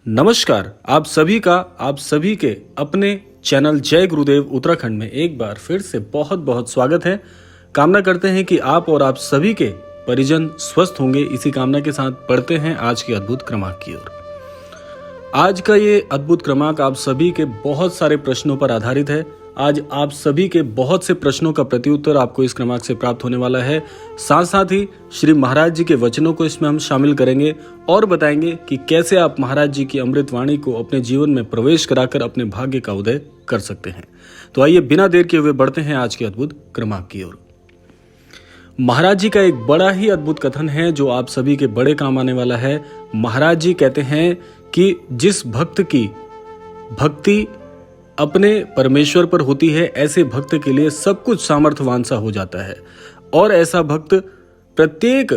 नमस्कार, आप सभी के अपने चैनल जय गुरुदेव उत्तराखंड में एक बार फिर से बहुत बहुत स्वागत है। कामना करते हैं कि आप और आप सभी के परिजन स्वस्थ होंगे। इसी कामना के साथ बढ़ते हैं आज के अद्भुत क्रमांक की ओर। आज का ये अद्भुत क्रमांक आप सभी के बहुत सारे प्रश्नों पर आधारित है। आज आप सभी के बहुत से प्रश्नों का प्रत्युत्तर आपको इस क्रमांक से प्राप्त होने वाला है। साथ साथ ही श्री महाराज जी के वचनों को इसमें हम शामिल करेंगे और बताएंगे कि कैसे आप महाराज जी की अमृत वाणी को अपने जीवन में प्रवेश कराकर अपने भाग्य का उदय कर सकते हैं। तो आइए बिना देर किए हुए बढ़ते हैं आज के अद्भुत क्रमांक की ओर। महाराज जी का एक बड़ा ही अद्भुत कथन है जो आप सभी के बड़े काम आने वाला है। महाराज जी कहते हैं कि जिस भक्त की भक्ति अपने परमेश्वर पर होती है, ऐसे भक्त के लिए सब कुछ सामर्थ्यवान सा हो जाता है और ऐसा भक्त प्रत्येक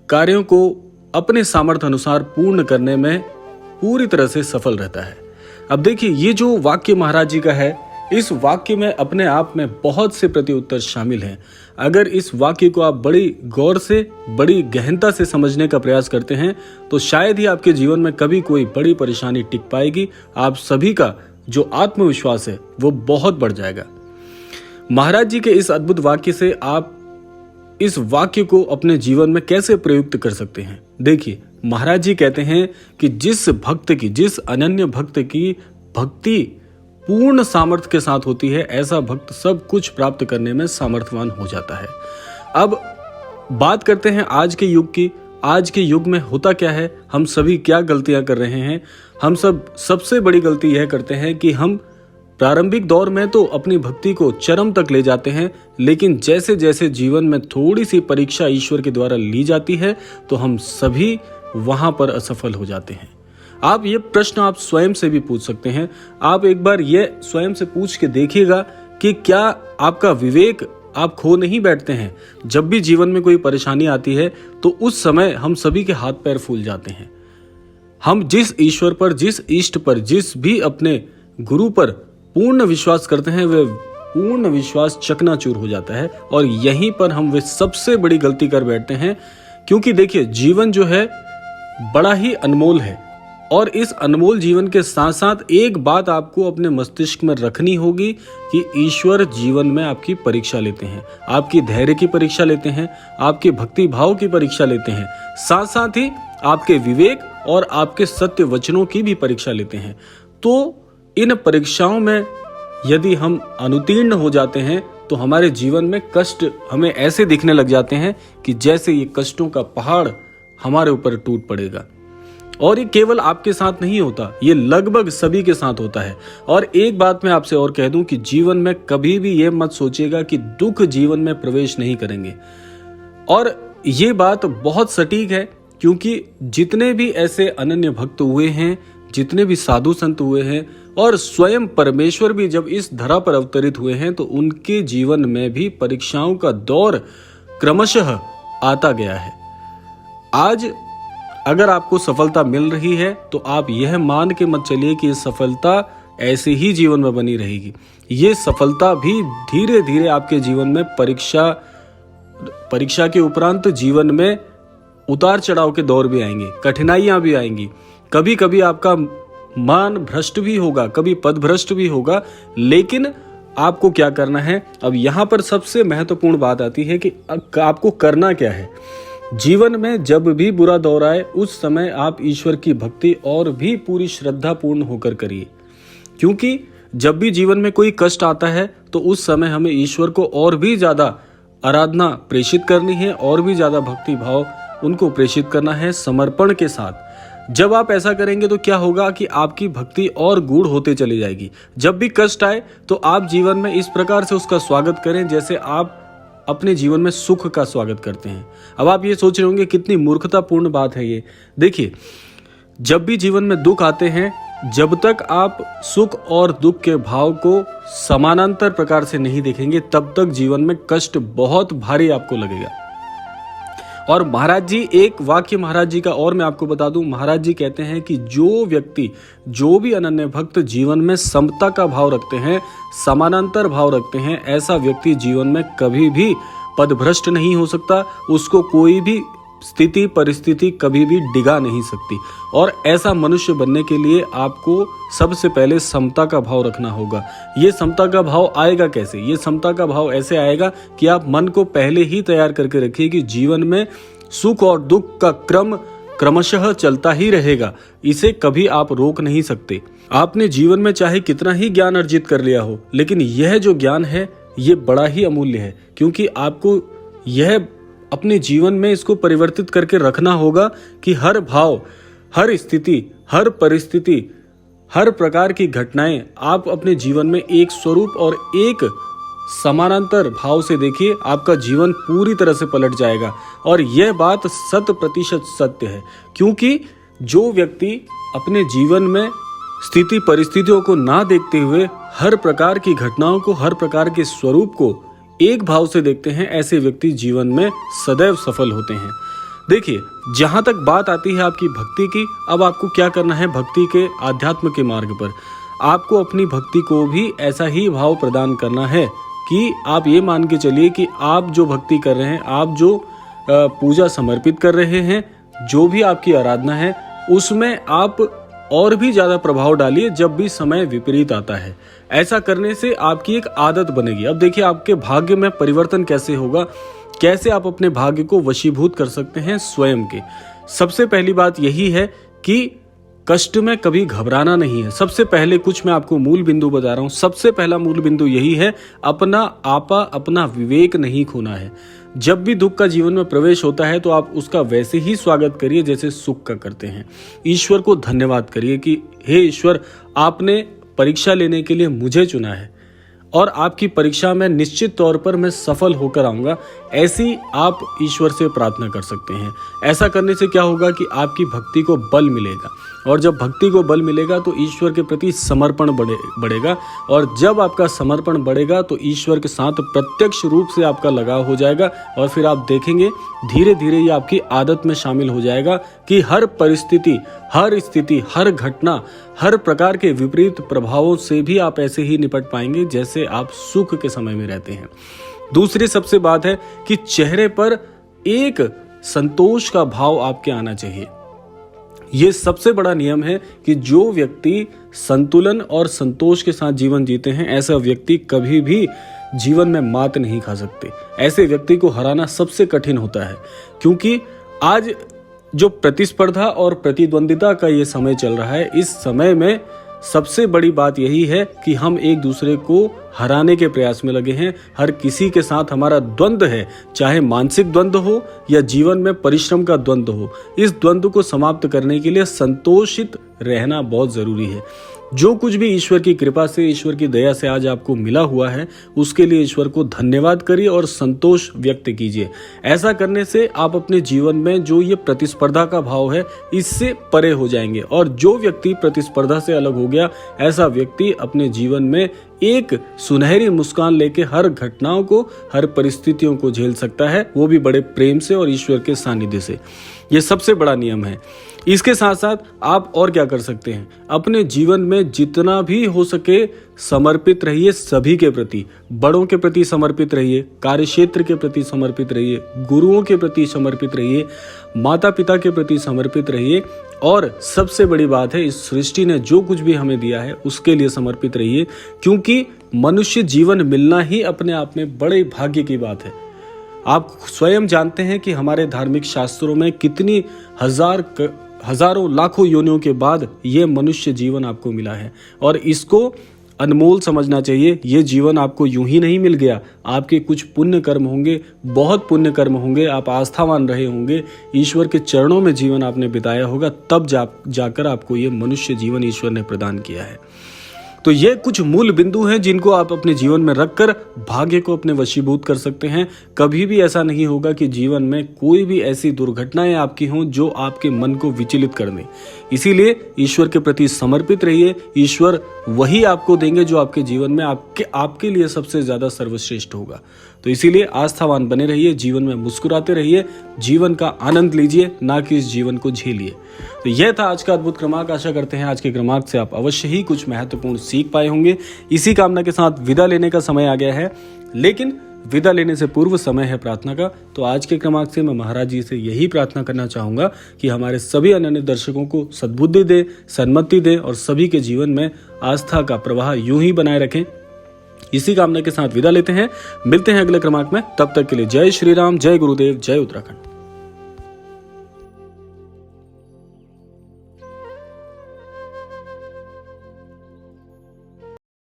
कार्यों को अपने सामर्थ्य अनुसार पूर्ण करने में पूरी तरह से सफल रहता है। अब देखिए, ये जो वाक्य महाराज जी का है, इस वाक्य में अपने आप में बहुत से प्रत्युत्तर शामिल हैं। अगर इस वाक्य को आप बड़ी गौर से, बड़ी गहनता से समझने का प्रयास करते हैं तो शायद ही आपके जीवन में कभी कोई बड़ी परेशानी टिक पाएगी। आप सभी का जो आत्मविश्वास है वो बहुत बढ़ जाएगा। महाराज जी के इस अद्भुत वाक्य से आप इस वाक्य को अपने जीवन में कैसे प्रयुक्त कर सकते हैं। देखिए, महाराज जी कहते हैं कि जिस अनन्य भक्त की भक्ति पूर्ण सामर्थ्य के साथ होती है, ऐसा भक्त सब कुछ प्राप्त करने में सामर्थ्यवान हो जाता है। अब बात करते हैं आज के युग की। आज के युग में होता क्या है, हम सभी क्या गलतियां कर रहे हैं। हम सबसे बड़ी गलती यह करते हैं कि हम प्रारंभिक दौर में तो अपनी भक्ति को चरम तक ले जाते हैं, लेकिन जैसे जैसे जीवन में थोड़ी सी परीक्षा ईश्वर के द्वारा ली जाती है तो हम सभी वहां पर असफल हो जाते हैं। आप ये प्रश्न आप स्वयं से भी पूछ सकते हैं। आप एक बार ये स्वयं से पूछ के देखिएगा कि क्या आपका विवेक आप खो नहीं बैठते हैं। जब भी जीवन में कोई परेशानी आती है तो उस समय हम सभी के हाथ पैर फूल जाते हैं। हम जिस ईश्वर पर, जिस इष्ट पर, जिस भी अपने गुरु पर पूर्ण विश्वास करते हैं, वह पूर्ण विश्वास चकनाचूर हो जाता है और यहीं पर हम वे सबसे बड़ी गलती कर बैठते हैं। क्योंकि देखिए, जीवन जो है बड़ा ही अनमोल है और इस अनमोल जीवन के साथ साथ एक बात आपको अपने मस्तिष्क में रखनी होगी कि ईश्वर जीवन में आपकी परीक्षा लेते हैं, आपकी धैर्य की परीक्षा लेते हैं, आपके भक्ति भाव की परीक्षा लेते हैं, साथ साथ ही आपके विवेक और आपके सत्य वचनों की भी परीक्षा लेते हैं। तो इन परीक्षाओं में यदि हम अनुत्तीर्ण हो जाते हैं तो हमारे जीवन में कष्ट हमें ऐसे दिखने लग जाते हैं कि जैसे ये कष्टों का पहाड़ हमारे ऊपर टूट पड़ेगा। और ये केवल आपके साथ नहीं होता, ये लगभग सभी के साथ होता है। और एक बात मैं आपसे और कह दूं कि जीवन में कभी भी ये मत सोचिएगा कि दुख जीवन में प्रवेश नहीं करेंगे। और ये बात बहुत सटीक है, क्योंकि जितने भी ऐसे अनन्य भक्त हुए हैं, जितने भी साधु संत हुए हैं और स्वयं परमेश्वर भी जब इस धरा पर अवतरित हुए हैं तो उनके जीवन में भी परीक्षाओं का दौर क्रमशः आता गया है। आज अगर आपको सफलता मिल रही है तो आप यह मान के मत चलिए कि ये सफलता ऐसे ही जीवन में बनी रहेगी। ये सफलता भी धीरे धीरे आपके जीवन में परीक्षा के उपरांत जीवन में उतार चढ़ाव के दौर भी आएंगे, कठिनाइयां भी आएंगी। कभी कभी आपका मान भ्रष्ट भी होगा, कभी पद भ्रष्ट भी होगा, लेकिन आपको क्या करना है। अब यहाँ पर सबसे महत्वपूर्ण बात आती है कि आपको करना क्या है। जीवन में जब भी बुरा दौर आए उस समय आप ईश्वर की भक्ति और भी पूरी श्रद्धा पूर्ण होकर करिए, क्योंकि जब भी जीवन में कोई कष्ट आता है तो उस समय हमें ईश्वर को और भी ज्यादा आराधना प्रेषित करनी है और भी ज्यादा भक्ति भाव उनको प्रेषित करना है समर्पण के साथ। जब आप ऐसा करेंगे तो क्या होगा कि आपकी भक्ति और गूढ़ होते चली जाएगी। जब भी कष्ट आए तो आप जीवन में इस प्रकार से उसका स्वागत करें जैसे आप अपने जीवन में सुख का स्वागत करते हैं। अब आप ये सोच रहे होंगे कितनी मूर्खतापूर्ण बात है ये। देखिए, जब भी जीवन में दुख आते हैं, जब तक आप सुख और दुख के भाव को समानांतर प्रकार से नहीं देखेंगे तब तक जीवन में कष्ट बहुत भारी आपको लगेगा। और महाराज जी, एक वाक्य महाराज जी का और मैं आपको बता दूं। महाराज जी कहते हैं कि जो व्यक्ति, जो भी अनन्य भक्त जीवन में समता का भाव रखते हैं, समानांतर भाव रखते हैं, ऐसा व्यक्ति जीवन में कभी भी पदभ्रष्ट नहीं हो सकता। उसको कोई भी स्थिति परिस्थिति कभी भी डिगा नहीं सकती। और ऐसा मनुष्य बनने के लिए आपको सबसे पहले समता का भाव रखना होगा। ये समता का भाव आएगा कैसे? ये समता का भाव ऐसे आएगा कि आप मन को पहले ही तैयार करके रखिए कि जीवन में सुख और दुख का क्रम क्रमशः चलता ही रहेगा। इसे कभी आप रोक नहीं सकते। आपने जीवन में चाहे कितना ही ज्ञान अर्जित कर लिया हो, लेकिन यह जो ज्ञान है ये बड़ा ही अमूल्य है, क्योंकि आपको यह अपने जीवन में इसको परिवर्तित करके रखना होगा कि हर भाव, हर स्थिति, हर परिस्थिति, हर प्रकार की घटनाएं आप अपने जीवन में एक स्वरूप और एक समानांतर भाव से देखिए, आपका जीवन पूरी तरह से पलट जाएगा। और यह बात 100% सत्य है, क्योंकि जो व्यक्ति अपने जीवन में स्थिति परिस्थितियों को ना देखते हुए हर प्रकार की घटनाओं को, हर प्रकार के स्वरूप को एक भाव से देखते हैं, ऐसे व्यक्ति जीवन में सदैव सफल होते हैं। देखिए, जहां तक बात आती है आपकी भक्ति की, अब आपको क्या करना है भक्ति के आध्यात्म के मार्ग पर। आपको अपनी भक्ति को भी ऐसा ही भाव प्रदान करना है कि आप ये मान के चलिए कि आप जो भक्ति कर रहे हैं, आप जो पूजा समर्पित कर रहे हैं, जो भी आपकी आराधना है, उसमें आप और भी ज्यादा प्रभाव डालिए जब भी समय विपरीत आता है। ऐसा करने से आपकी एक आदत बनेगी। अब देखिए, आपके भाग्य में परिवर्तन कैसे होगा, कैसे आप अपने भाग्य को वशीभूत कर सकते हैं स्वयं के। सबसे पहली बात यही है कि कष्ट में कभी घबराना नहीं है। सबसे पहले कुछ मैं आपको मूल बिंदु बता रहा हूं। सबसे पहला मूल बिंदु यही है, अपना आपा, अपना विवेक नहीं खोना है। जब भी दुख का जीवन में प्रवेश होता है तो आप उसका वैसे ही स्वागत करिए जैसे सुख का करते हैं। ईश्वर को धन्यवाद करिए कि हे ईश्वर, आपने परीक्षा लेने के लिए मुझे चुना है और आपकी परीक्षा में निश्चित तौर पर मैं सफल होकर आऊंगा। ऐसी आप ईश्वर से प्रार्थना कर सकते हैं। ऐसा करने से क्या होगा कि आपकी भक्ति को बल मिलेगा, और जब भक्ति को बल मिलेगा तो ईश्वर के प्रति समर्पण बढ़ेगा, और जब आपका समर्पण बढ़ेगा तो ईश्वर के साथ प्रत्यक्ष रूप से आपका लगाव हो जाएगा। और फिर आप देखेंगे धीरे धीरे ये आपकी आदत में शामिल हो जाएगा कि हर परिस्थिति, हर स्थिति, हर घटना, हर प्रकार के विपरीत प्रभावों से भी आप ऐसे ही निपट पाएंगे जैसे आप सुख के समय में रहते हैं। दूसरी सबसे बात है कि चेहरे पर एक संतोष का भाव आपके आना चाहिए। ये सबसे बड़ा नियम है कि जो व्यक्ति संतुलन और संतोष के साथ जीवन जीते हैं, ऐसा व्यक्ति कभी भी जीवन में मात नहीं खा सकते। ऐसे व्यक्ति को हराना सबसे कठिन होता है, क्योंकि आज जो प्रतिस्पर्धा और प्रतिद्वंदिता का ये समय चल रहा है, इस समय में सबसे बड़ी बात यही है कि हम एक दूसरे को हराने के प्रयास में लगे हैं। हर किसी के साथ हमारा द्वंद्व है, चाहे मानसिक द्वंद्व हो या जीवन में परिश्रम का द्वंद्व हो। इस द्वंद्व को समाप्त करने के लिए संतोषित रहना बहुत जरूरी है। जो कुछ भी ईश्वर की कृपा से, ईश्वर की दया से आज आपको मिला हुआ है, उसके लिए ईश्वर को धन्यवाद करिए और संतोष व्यक्त कीजिए। ऐसा करने से आप अपने जीवन में जो ये प्रतिस्पर्धा का भाव है, इससे परे हो जाएंगे। और जो व्यक्ति प्रतिस्पर्धा से अलग हो गया, ऐसा व्यक्ति अपने जीवन में एक सुनहरी मुस्कान लेके हर घटनाओं को, हर परिस्थितियों को झेल सकता है, वो भी बड़े प्रेम से और ईश्वर के सानिध्य से। ये सबसे बड़ा नियम है। इसके साथ साथ आप और क्या कर सकते हैं, अपने जीवन में जितना भी हो सके समर्पित रहिए सभी के प्रति। बड़ों के प्रति समर्पित रहिए, कार्यक्षेत्र के प्रति समर्पित रहिए, गुरुओं के प्रति समर्पित रहिए, माता पिता के प्रति समर्पित रहिए, और सबसे बड़ी बात है, इस सृष्टि ने जो कुछ भी हमें दिया है उसके लिए समर्पित रहिए, क्योंकि मनुष्य जीवन मिलना ही अपने आप में बड़े भाग्य की बात है। आप स्वयं जानते हैं कि हमारे धार्मिक शास्त्रों में कितनी हजारों लाखों योनियों के बाद ये मनुष्य जीवन आपको मिला है, और इसको अनमोल समझना चाहिए। ये जीवन आपको यूं ही नहीं मिल गया। आपके कुछ पुण्य कर्म होंगे, बहुत पुण्य कर्म होंगे, आप आस्थावान रहे होंगे, ईश्वर के चरणों में जीवन आपने बिताया होगा, तब जाकर आपको ये मनुष्य जीवन ईश्वर ने प्रदान किया है। तो ये कुछ मूल बिंदु हैं जिनको आप अपने जीवन में रखकर भाग्य को अपने वशीभूत कर सकते हैं। कभी भी ऐसा नहीं होगा कि जीवन में कोई भी ऐसी दुर्घटनाएं आपकी हों जो आपके मन को विचलित कर दें। इसीलिए ईश्वर के प्रति समर्पित रहिए। ईश्वर वही आपको देंगे जो आपके जीवन में आपके लिए सबसे ज्यादा सर्वश्रेष्ठ होगा। तो इसीलिए आस्थावान बने रहिए, जीवन में मुस्कुराते रहिए, जीवन का आनंद लीजिए, ना कि इस जीवन को झेलिए। तो यह था आज का अद्भुत क्रमांक। आशा करते हैं आज के क्रमांक से आप अवश्य ही कुछ महत्वपूर्ण सीख पाए होंगे। इसी कामना के साथ विदा लेने का समय आ गया है, लेकिन विदा लेने से पूर्व समय है प्रार्थना का। तो आज के क्रमांक से मैं महाराज जी से यही प्रार्थना करना चाहूंगा कि हमारे सभी अन्य दर्शकों को सद्बुद्धि दे, सन्मति दे और सभी के जीवन में आस्था का प्रवाह यूं ही बनाए रखें। इसी कामना के साथ विदा लेते हैं, मिलते हैं अगले क्रमांक में। तब तक के लिए जय श्री राम, जय गुरुदेव, जय उत्तराखंड।